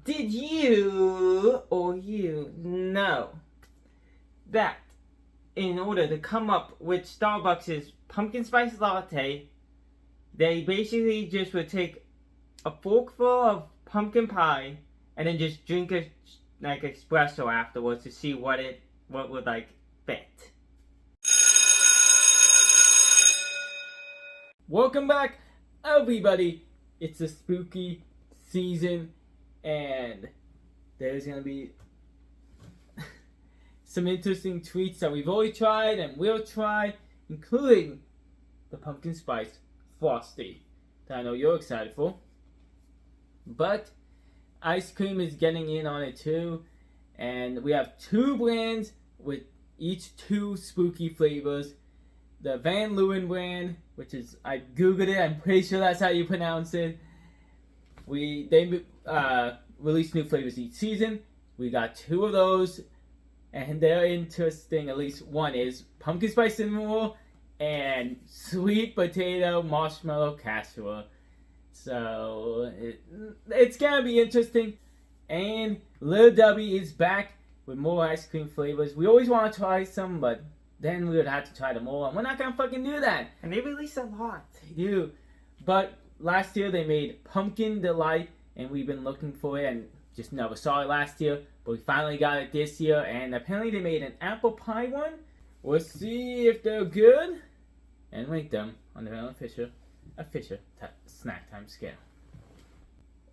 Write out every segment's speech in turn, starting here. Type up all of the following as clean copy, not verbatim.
Did you or you know that in order to come up with Starbucks' pumpkin spice latte, they basically just would take a forkful of pumpkin pie and then just drink a like espresso afterwards to see what would like fit. Welcome back, everybody. It's a spooky season, and there's gonna be some interesting treats that we've already tried and will try, including the pumpkin spice frosty that I know you're excited for. But ice cream is getting in on it too, and we have two brands with each two spooky flavors. The Van Leeuwen brand, which is, I googled it, I'm pretty sure that's how you pronounce it. They release new flavors each season. We got two of those, and they're interesting. At least one is pumpkin spice cinnamon roll and sweet potato marshmallow casserole. So it's gonna be interesting. And Little Debbie is back with more ice cream flavors. We always want to try some, but then we would have to try them all, and we're not gonna fucking do that. And they release a lot. They do. But last year they made Pumpkin Delight, and we've been looking for it and just never saw it last year. But we finally got it this year, and apparently they made an apple pie one. We'll see if they're good and rate them on the Fisher snack time scale.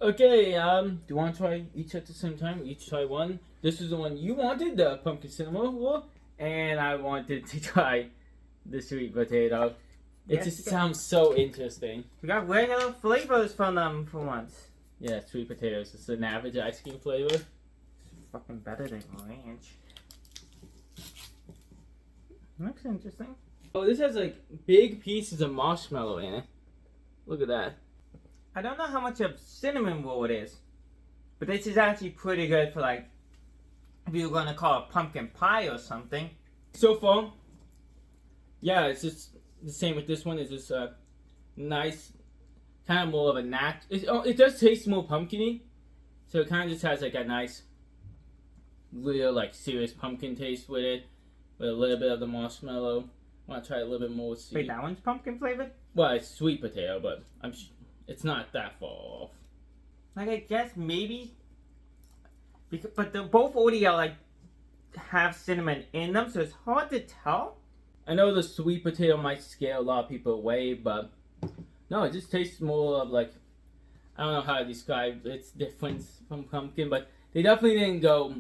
Okay, do you want to try each at the same time? Each try one. This is the one you wanted, the pumpkin cinnamon roll. And I wanted to try the sweet potato. It just sounds so interesting. We got regular flavors from them for once. Yeah, sweet potatoes. It's an average ice cream flavor. It's fucking better than ranch. Looks interesting. Oh, this has like big pieces of marshmallow in it. Look at that. I don't know how much of cinnamon roll it is, but this is actually pretty good for like if you were gonna call it pumpkin pie or something. So far, yeah, it's just the same with this one. It's just nice, kind of more of a it does taste more pumpkiny, so it kind of just has like a nice, real like serious pumpkin taste with it, with a little bit of the marshmallow. I want to try a little bit more sweet. Wait, that one's pumpkin flavored? Well, it's sweet potato, but it's not that far off. Like I guess maybe. But they're both already like have cinnamon in them, so it's hard to tell. I know the sweet potato might scare a lot of people away, but no, it just tastes more of like, I don't know how to describe its difference from pumpkin, but they definitely didn't go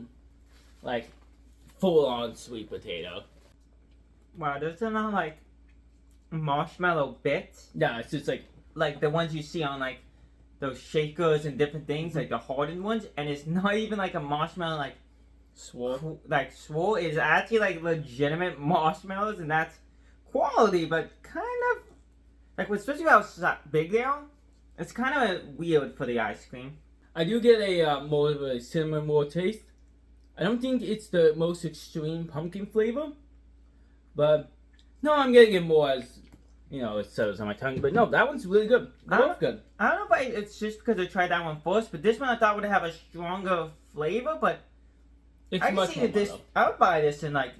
like full on sweet potato. Wow, there's no like marshmallow bits. Yeah, it's just like the ones you see on like those shakers and different things, like the hardened ones, and it's not even like a marshmallow like swirl. Like swirl. It's actually like legitimate marshmallows, and that's quality, but kind of like especially how big they are. It's kind of weird for the ice cream. I do get a more of a cinnamon roll taste. I don't think it's the most extreme pumpkin flavor, but no, I'm getting it more as, you know, it settles on my tongue. But no, that one's really good. Both good. I don't know if it's just because I tried that one first, but this one I thought would have a stronger flavor. But It's I much more mellow. I would buy this in like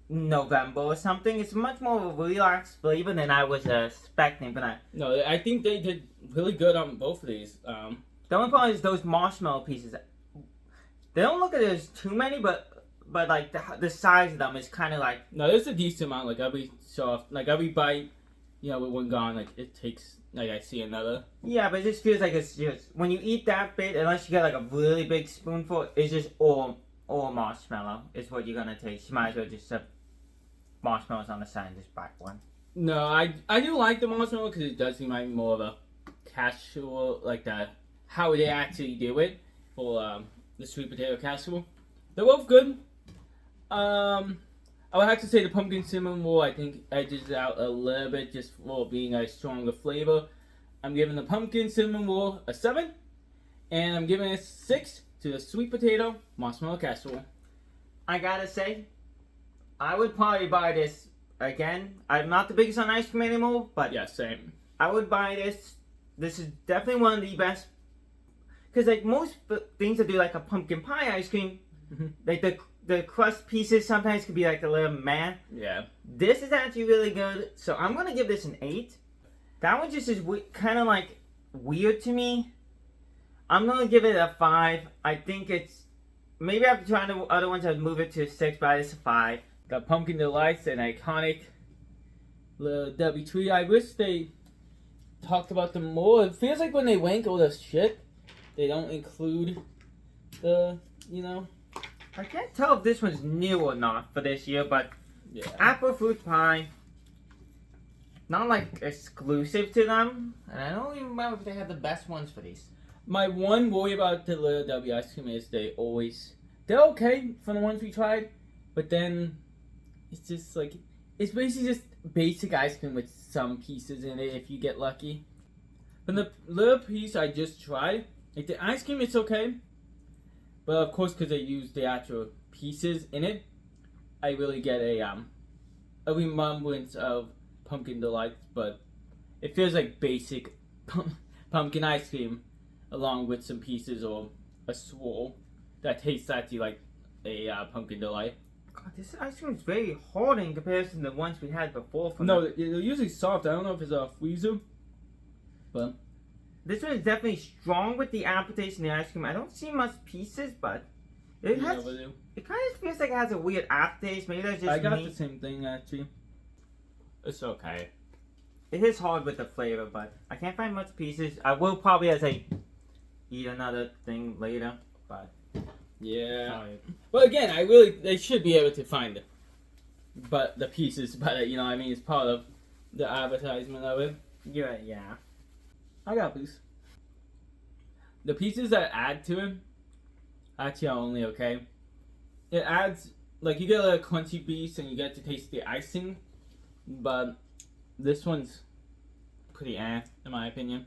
November or something. It's much more of a relaxed flavor than I was expecting. But No, I think they did really good on both of these. The only problem is those marshmallow pieces. They don't look at it as too many, but like the size of them is kind of like. No, there's a decent amount. Like every bite, you know, with one gone, like it takes. Like I see another. Yeah, but it just feels like it's just when you eat that bit, unless you get like a really big spoonful, it's just all marshmallow is what you're gonna taste. You might as well just have marshmallows on the side and just bite one. No, I do like the marshmallow because it does remind me more of a casserole, like that how they actually do it for the sweet potato casserole. They're both good. I would have to say the pumpkin cinnamon roll, I think, edges out a little bit just for being a stronger flavor. I'm giving the pumpkin cinnamon roll a 7, and I'm giving it a 6 to the sweet potato marshmallow casserole. I gotta say, I would probably buy this again. I'm not the biggest on ice cream anymore, but yeah, same. I would buy this. This is definitely one of the best. because like most things that do like a pumpkin pie ice cream, like the crust pieces sometimes could be like a little meh. Yeah. This is actually really good, so I'm gonna give this an 8. That one just is kind of like weird to me. I'm gonna give it a 5. I think it's maybe after trying the other ones I'd move it to a 6, but it's a 5. The Pumpkin Delights, an iconic little Debbie treat. I wish they talked about them more. It feels like when they rank all this shit, they don't include the, I can't tell if this one's new or not for this year, but yeah. apple fruit pie, not like exclusive to them, and I don't even remember if they had the best ones for these. My one worry about the little W ice cream is they're okay for the ones we tried, but then it's just like, it's basically just basic ice cream with some pieces in it if you get lucky. But the little piece I just tried, like the ice cream, it's okay. But of course, because I used the actual pieces in it, I really get a remembrance of Pumpkin Delights, but it feels like basic pumpkin ice cream along with some pieces or a swirl that tastes actually like a Pumpkin Delight. God, this ice cream is very hard in comparison to the ones we had before. No, they're usually soft. I don't know if it's a freezer, but this one is definitely strong with the aftertaste and the ice cream. I don't see much pieces, but it has. It kind of feels like it has a weird aftertaste. Maybe that's just I got me. the same thing actually. It's okay. It is hard with the flavor, but I can't find much pieces. I will probably as I eat another thing later, but yeah. sorry. Well, again, they should be able to find it, but the pieces, but I mean, it's part of the advertisement of it. Yeah. I got a piece. The pieces that add to it actually are only okay. It adds, like, you get a little crunchy piece and you get to taste the icing, but this one's pretty in my opinion.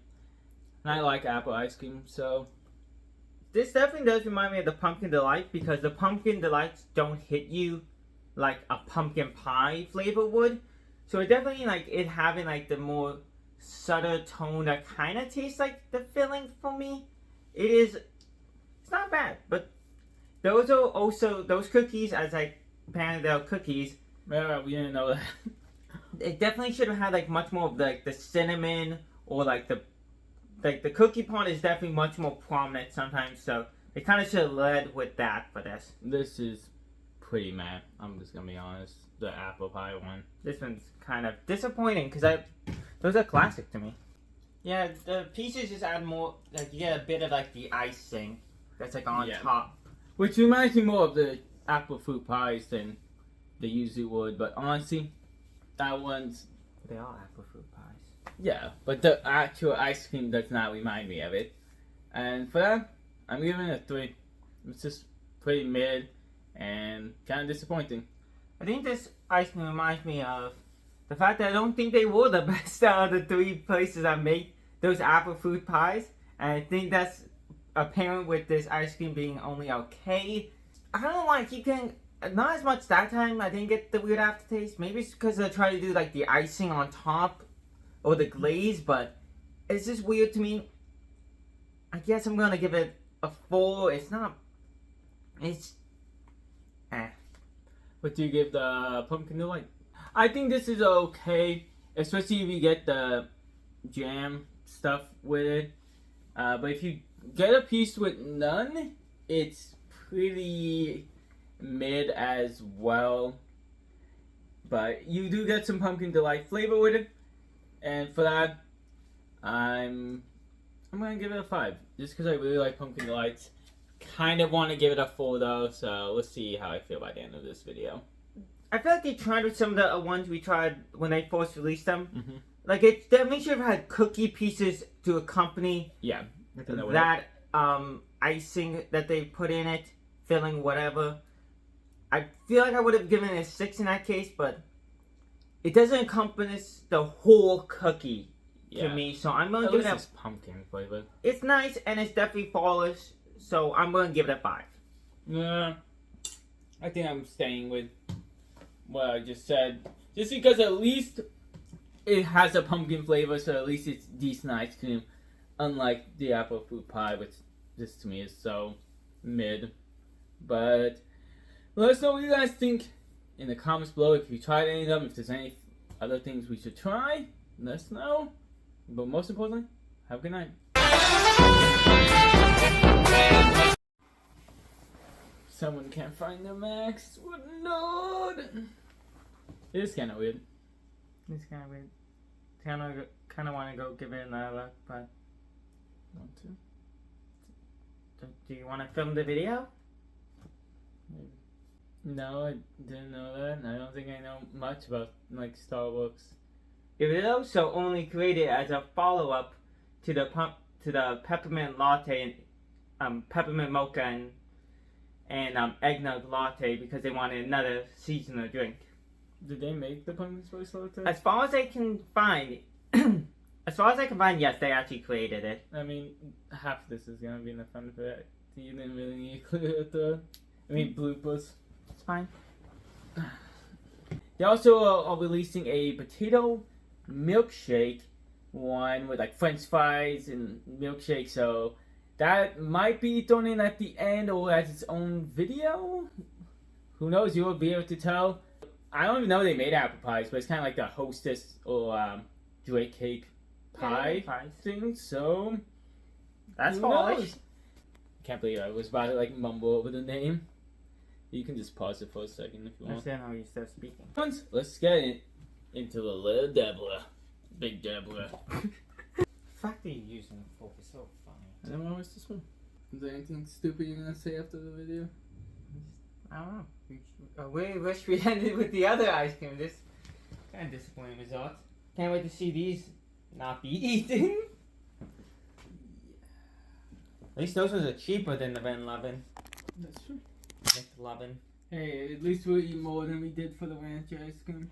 And I like apple ice cream, so. This definitely does remind me of the Pumpkin Delight because the Pumpkin Delights don't hit you like a pumpkin pie flavor would. So it definitely, like, it having, like, the more subtle tone that kind of tastes like the filling for me. It's not bad, but those are also, those cookies, as I apparently they're cookies. Yeah, we didn't know that. It definitely should have had, like, much more of, like, the cinnamon or, like, the cookie part is definitely much more prominent sometimes, so they kind of should have led with that for this. This is pretty meh. I'm just gonna be honest. The apple pie one. This one's kind of disappointing because those are classic to me. Yeah, the pieces just add more, like you get a bit of like the icing that's like on top. Which reminds me more of the apple fruit pies than they usually would, but honestly, that one's... They are apple fruit pies. Yeah, but the actual ice cream does not remind me of it. And for that, I'm giving it a 3. It's just pretty mid and kind of disappointing. I think this ice cream reminds me of the fact that I don't think they were the best out of the 3 places I made those apple fruit pies. And I think that's apparent with this ice cream being only okay. I don't know why I keep getting, not as much that time, I didn't get the weird aftertaste. Maybe it's because I try to do like the icing on top or the glaze, but it's just weird to me. I guess I'm gonna give it a 4. It's What do you give the pumpkin delight? I think this is okay, especially if you get the jam stuff with it. But if you get a piece with none, it's pretty mid as well. But you do get some pumpkin delight flavor with it, and for that, I'm gonna give it a 5, just because I really like pumpkin delights. Kind of want to give it a 4 though, so let's see how I feel by the end of this video. I feel like they tried with some of the ones we tried when they first released them. Mm-hmm. Like it definitely should have had cookie pieces to accompany that icing that they put in it, filling whatever. I feel like I would have given it a 6 in that case, but it doesn't encompass the whole cookie to me, so I'm gonna give it a pumpkin flavor. It's nice and it's definitely flawless, so I'm gonna give it a 5. Yeah, I think I'm staying with what I just said, just because at least it has a pumpkin flavor, so at least it's decent ice cream, unlike the apple fruit pie, which this to me is so mid. But let us know what you guys think in the comments below. If you tried any of them, if there's any other things we should try, let us know. But most importantly, have a good night. Someone can't find their max. What not? It is kind of weird. It's kind of weird. Kind of want to go give it another look, but Want to? do you want to film the video? Maybe. No, I didn't know that. And I don't think I know much about like Starbucks. The video so only created as a follow-up to the peppermint latte and peppermint mocha and eggnog latte because they wanted another seasonal drink. Did they make the pumpkin spice latte? As far as I can find, yes, they actually created it. I mean, half of this is gonna be in the fun fact. You didn't really need to clear it though. I mean, bloopers. It's fine. They also are releasing a potato milkshake one with like French fries and milkshake, so that might be thrown in at the end or as its own video. Who knows? You'll be able to tell. I don't even know they made apple pies, but it's kind of like the Hostess or Drake cake pie thing. So That's who fallish. knows? Can't believe I was about to like mumble over the name. You can just pause it for a second if you want. That's then how you start speaking. Let's get into the little Deborah. Big Deborah. The fact that you're using the fork is so funny. I don't know what's this one. Is there anything stupid you're gonna say after the video? I don't know. I really wish we ended with the other ice cream. This kind of disappointing result. Can't wait to see these not be eaten. At least those ones are cheaper than the Van Leeuwen. That's true. McLovin. Hey, at least we'll eat more than we did for the ranch ice cream.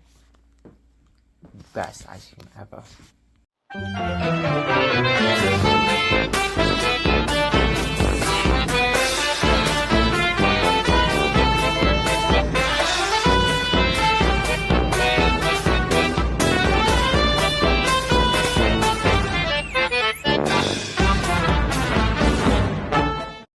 Best ice cream ever.